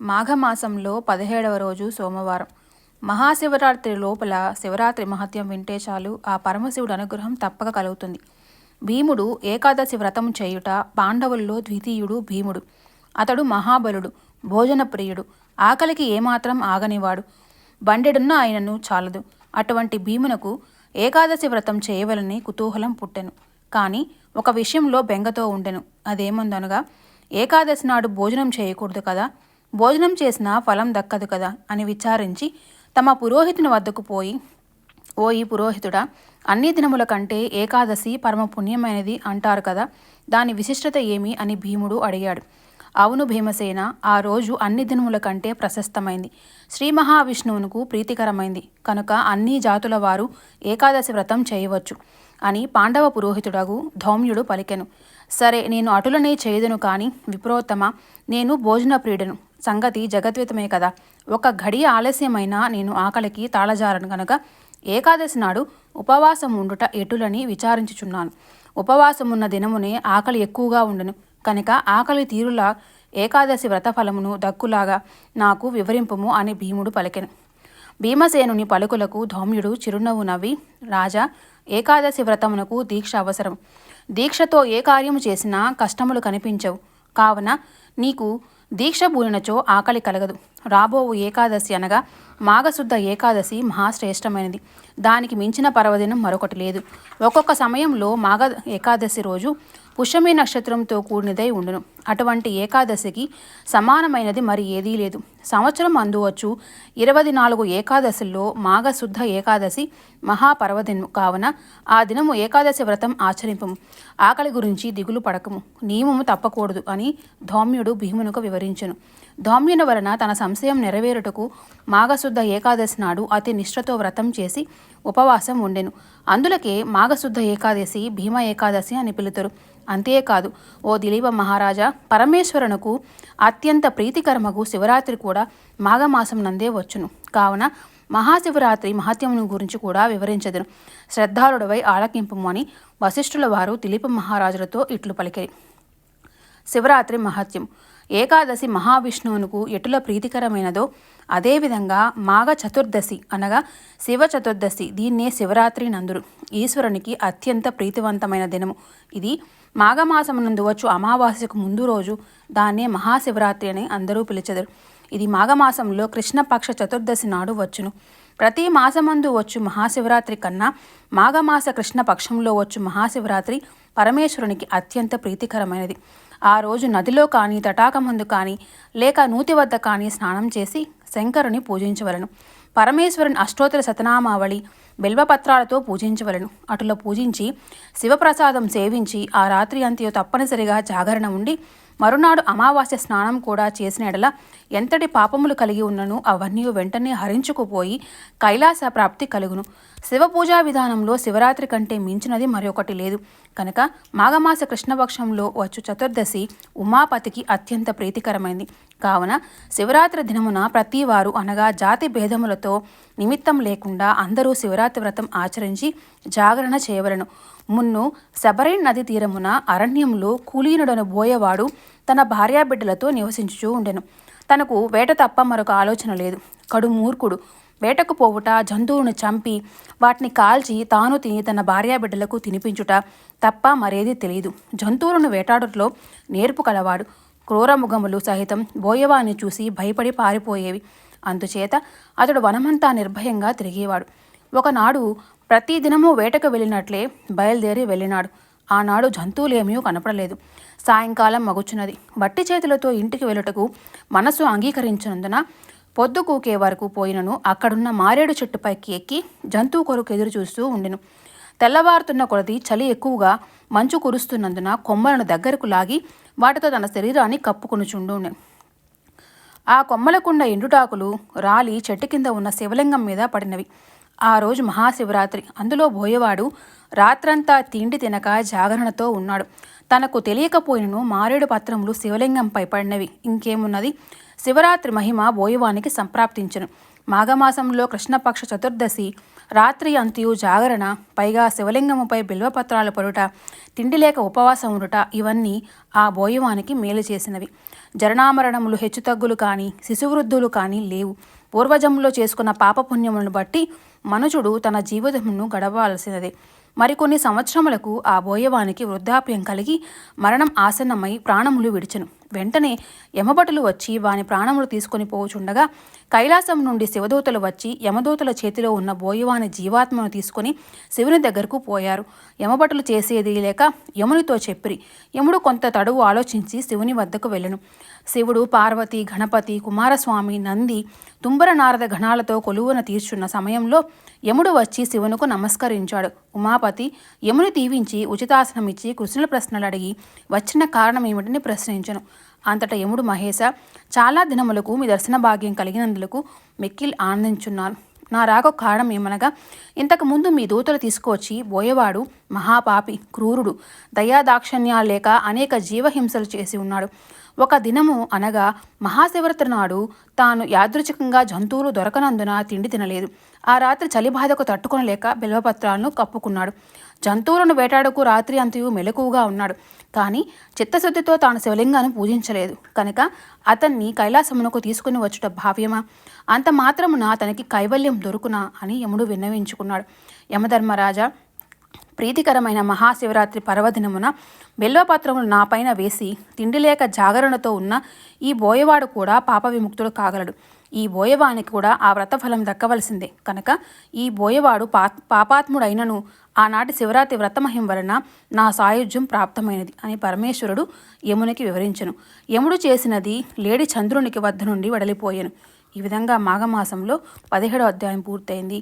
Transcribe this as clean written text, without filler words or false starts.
మాఘమాసంలో 17వ రోజు సోమవారం. మహాశివరాత్రి లోపల శివరాత్రి మహత్యం వింటే చాలు ఆ పరమశివుడు అనుగ్రహం తప్పక కలుగుతుంది. భీముడు ఏకాదశి వ్రతం చేయుట. పాండవుల్లో ద్వితీయుడు భీముడు. అతడు మహాబలుడు, భోజన ప్రియుడు, ఆకలికి ఏమాత్రం ఆగనివాడు. బండెడున్న ఆయనను చాలదు. అటువంటి భీమునకు ఏకాదశి వ్రతం చేయవలని కుతూహలం పుట్టెను. కానీ ఒక విషయంలో బెంగతో ఉండెను. అదేముందనగా, ఏకాదశి నాడు భోజనం చేయకూడదు కదా, భోజనం చేసినా ఫలం దక్కదు కదా అని విచారించి తమ పురోహితుని వద్దకు పోయి, ఓ ఈ పురోహితుడా, అన్ని దినముల కంటే ఏకాదశి పరమ పుణ్యమైనది అంటారు కదా, దాని విశిష్టత ఏమి అని భీముడు అడిగాడు. అవును భీమసేన, ఆ రోజు అన్ని దినముల కంటే ప్రశస్తమైంది, శ్రీ మహావిష్ణువునకు ప్రీతికరమైంది కనుక అన్ని జాతుల వారు ఏకాదశి వ్రతం చేయవచ్చు అని పాండవ పురోహితుడగు ధౌమ్యుడు పలికెను. సరే, నేను అటులనే చేయదును కాని విప్రోత్తమ, నేను భోజన ప్రియుడను, సంగతి జగద్వితమే కదా, ఒక ఘడియ ఆలస్యమైనా నేను ఆకలికి తాళజారను కనుక ఏకాదశి నాడు ఉపవాసం ఉండుట ఎటులని విచారించుచున్నాను. ఉపవాసమున్న దినమునే ఆకలి ఎక్కువగా ఉండును కనుక ఆకలి తీరులా ఏకాదశి వ్రతఫలమును దక్కులాగా నాకు వివరింపుము అని భీముడు పలికెను. భీమసేనుని పలుకులకు ధౌమ్యుడు చిరునవ్వు నవ్వి, రాజా, ఏకాదశి వ్రతమునకు దీక్ష అవసరం. దీక్షతో ఏ కార్యము చేసినా కష్టములు కనిపించవు. కావున నీకు దీక్ష పూనినచో ఆకలి కలగదు. రాబోవు ఏకాదశి అనగా మాఘశుద్ధ ఏకాదశి మహాశ్రేష్టమైనది. దానికి మించిన పర్వదినం మరొకటి లేదు. ఒక్కొక్క సమయంలో మాఘ ఏకాదశి రోజు పుష్యమి నక్షత్రంతో కూడినదై ఉండును. అటువంటి ఏకాదశికి సమానమైనది మరి ఏదీ లేదు. సంవత్సరం అందువచ్చు 24 ఏకాదశుల్లో మాఘశుద్ధ ఏకాదశి మహాపర్వదినము కావున ఆ దినము ఏకాదశి వ్రతం ఆచరింపము. ఆకలి గురించి దిగులు పడకము, నియమము తప్పకూడదు అని ధౌమ్యుడు భీమునకు వివరించెను. ధౌమ్యుని వలన తన సంశయం నెరవేరుటకు మాఘశుద్ధ ఏకాదశి నాడు అతి నిష్ఠతో వ్రతం చేసి ఉపవాసం ఉండెను. అందులకే మాఘశుద్ధ ఏకాదశి భీమ ఏకాదశి అని పిలుతురు. అంతేకాదు, ఓ దిలీప మహారాజా, పరమేశ్వరునకు అత్యంత ప్రీతికరమగు శివరాత్రి కూడా మాఘమాసం నందే వచ్చును. కావున మహాశివరాత్రి మహత్యమును గురించి కూడా వివరించదును. శ్రద్ధాళుడవై ఆలకింపుము అని వశిష్ఠుల వారు దిలీప మహారాజులతో ఇట్లు పలికిరి. శివరాత్రి మహత్యం. ఏకాదశి మహావిష్ణువునకు ఎటుల ప్రీతికరమైనదో అదేవిధంగా మాఘ చతుర్దశి అనగా శివ చతుర్దశి, దీన్నే శివరాత్రి నందురు. ఈశ్వరునికి అత్యంత ప్రీతివంతమైన దినము ఇది. మాఘమాసమునందు వచ్చు అమావాస్యకు ముందు రోజు దాన్నే మహాశివరాత్రి అని అందరూ పిలిచెదరు. ఇది మాఘమాసంలో కృష్ణపక్ష చతుర్దశి నాడు వచ్చును. ప్రతి మాసమందు వచ్చు మహాశివరాత్రి కన్నా మాఘమాస కృష్ణపక్షంలో వచ్చు మహాశివరాత్రి పరమేశ్వరునికి అత్యంత ప్రీతికరమైనది. ఆ రోజు నదిలో కానీ తటాకమందు కానీ లేక నూతి వద్ద కానీ స్నానం చేసి శంకరుని పూజించవలను. పరమేశ్వరుని అష్టోత్తర శతనామావళి బిల్వపత్రాలతో పూజించవలను. అటులో పూజించి శివప్రసాదం సేవించి ఆ రాత్రి అంతయు తప్పనిసరిగా జాగరణ ఉండి మరునాడు అమావాస్య స్నానం కూడా చేసిన ఎడల ఎంతటి పాపములు కలిగి ఉన్నను అవన్నీ వెంటనే హరించుకుపోయి కైలాస ప్రాప్తి కలుగును. శివ పూజా విధానంలో శివరాత్రి కంటే మించినది మరొకటి లేదు కనుక మాఘమాస కృష్ణపక్షంలో వచ్చు చతుర్దశి ఉమాపతికి అత్యంత ప్రీతికరమైంది. కావున శివరాత్రి దినమున ప్రతివారు అనగా జాతి భేదములతో నిమిత్తం లేకుండా అందరూ శివరాత్రి వ్రతం ఆచరించి జాగరణ చేయవలను. మున్ను శబరి నది తీరమున అరణ్యంలో కూలీనుడను బోయవాడు తన భార్యాబిడ్డలతో నివసించుచూ ఉండెను. తనకు వేట తప్ప మరొక ఆలోచన లేదు. కడు మూర్ఖుడు. వేటకు పోవుట, జంతువును చంపి వాటిని కాల్చి తాను తిని తన భార్యాబిడ్డలకు తినిపించుట తప్ప మరేదీ తెలియదు. జంతువులను వేటాడుటలో నేర్పు కలవాడు. క్రూరముఖములు సహితం బోయవాన్ని చూసి భయపడి పారిపోయేవి. అందుచేత అతడు వనమంతా నిర్భయంగా తిరిగేవాడు. ఒకనాడు ప్రతిదినము వేటకు వెళ్ళినట్లే బయలుదేరి వెళ్ళినాడు. ఆనాడు జంతువులేమీ కనపడలేదు. సాయంకాలం మగుచున్నది. వట్టి చేతులతో ఇంటికి వెళ్ళుటకు మనసు అంగీకరించినందున పొద్దు కూకే వరకు పోయినను అక్కడున్న మారేడు చెట్టుపైకి ఎక్కి జంతువు కొరకు ఎదురు చూస్తూ ఉండెను. తెల్లవారుతున్న కొలది చలి ఎక్కువగా మంచు కురుస్తున్నందున కొమ్మలను దగ్గరకు లాగి వాటితో తన శరీరాన్ని కప్పుకొనుచుండు. ఆ కొమ్మలకున్న ఎండుటాకులు రాలి చెట్టు కింద ఉన్న శివలింగం మీద పడినవి. ఆ రోజు మహాశివరాత్రి. అందులో బోయవాడు రాత్రంతా తిండి తినక జాగరణతో ఉన్నాడు. తనకు తెలియకపోయినను మారేడు పత్రములు శివలింగంపై పడినవి. ఇంకేమున్నది, శివరాత్రి మహిమ బోయవానికి సంప్రాప్తించెను. మాఘమాసంలో కృష్ణపక్ష చతుర్దశి రాత్రి అంతయు జాగరణ, పైగా శివలింగముపై బిల్వపత్రాలు పడుట, తిండి లేక ఉపవాసం ఉండుట ఇవన్నీ ఆ బోయవానికి మేలు చేసినవి. జరణామరణములు హెచ్చుతగ్గులు కానీ శిశువృద్ధులు కానీ లేవు. పూర్వజంలో చేసుకున్న పాపపుణ్యములను బట్టి మనుజుడు తన జీవితమును గడవాల్సినదే. మరికొన్ని సంవత్సరములకు ఆ బోయవానికి వృద్ధాప్యం కలిగి మరణం ఆసన్నమై ప్రాణములు విడిచెను. వెంటనే యమభటులు వచ్చి వాని ప్రాణములు తీసుకొని పోవుచుండగా కైలాసం నుండి శివదూతలు వచ్చి యమదూతల చేతిలో ఉన్న బోయవాని జీవాత్మను తీసుకొని శివుని దగ్గరకు పోయారు. యమభటులు చేసేది లేక యమునితో చెప్పిరి. యముడు కొంత తడువు ఆలోచించి శివుని వద్దకు వెళ్ళెను. శివుడు పార్వతి, గణపతి, కుమారస్వామి, నంది, తుంబర నారద గణాలతో కొలువున తీర్చున్న సమయంలో యముడు వచ్చి శివునకు నమస్కరించాడు. ఉమాపతి యముని దీవించి ఉచితాసనమిచ్చి కృష్ణుల ప్రశ్నలు అడిగి వచ్చిన కారణం ఏమిటని ప్రశ్నించను. అంతటా యముడు, మహేశ, చాలా దినములకు మీ దర్శన భాగ్యం కలిగినందులకు మిక్కిలి ఆనందించున్నాను. నా రాక కారణం ఏమనగా, ఇంతకుముందు మీ దూతలు తీసుకువచ్చి బోయవాడు మహాపాపి, క్రూరుడు, దయాదాక్షణ్యాలు లేక అనేక జీవహింసలు చేసి ఉన్నాడు. ఒక దినము అనగా మహాశివరాత్రి నాడు తాను యాదృచ్ఛికంగా జంతువులు దొరకనందున తిండి తినలేదు. ఆ రాత్రి చలిబాధకు తట్టుకొనలేక బిల్వపత్రాలను కప్పుకున్నాడు. జంతువులను వేటాడుకు రాత్రి అంతయు మెలకువగా ఉన్నాడు. కానీ చిత్తశుద్ధితో తాను శివలింగాన్ని పూజించలేదు కనుక అతన్ని కైలాసమునకు తీసుకుని వచ్చుట భావ్యమా? అంత మాత్రమున అతనికి కైవల్యం దొరుకునా అని యముడు విన్నవించుకున్నాడు. యమధర్మరాజా, ప్రీతికరమైన మహాశివరాత్రి పర్వదినమున బిల్వపత్రములు నాపైన వేసి తిండి లేక జాగరణతో ఉన్న ఈ బోయవాడు కూడా పాప విముక్తుడు కాగలడు. ఈ బోయవానికి కూడా ఆ వ్రతఫలం దక్కవలసిందే కనుక ఈ బోయవాడు పాపాత్ముడైనను ఆనాటి శివరాత్రి వ్రతమహిం వలన నా సాయుధ్యం ప్రాప్తమైనది అని పరమేశ్వరుడు యమునికి వివరించెను. యముడు చేసినది లేడి చంద్రునికి వద్ద నుండి వెడలిపోయెను. ఈ విధంగా మాఘమాసంలో 17వ అధ్యాయం పూర్తయింది.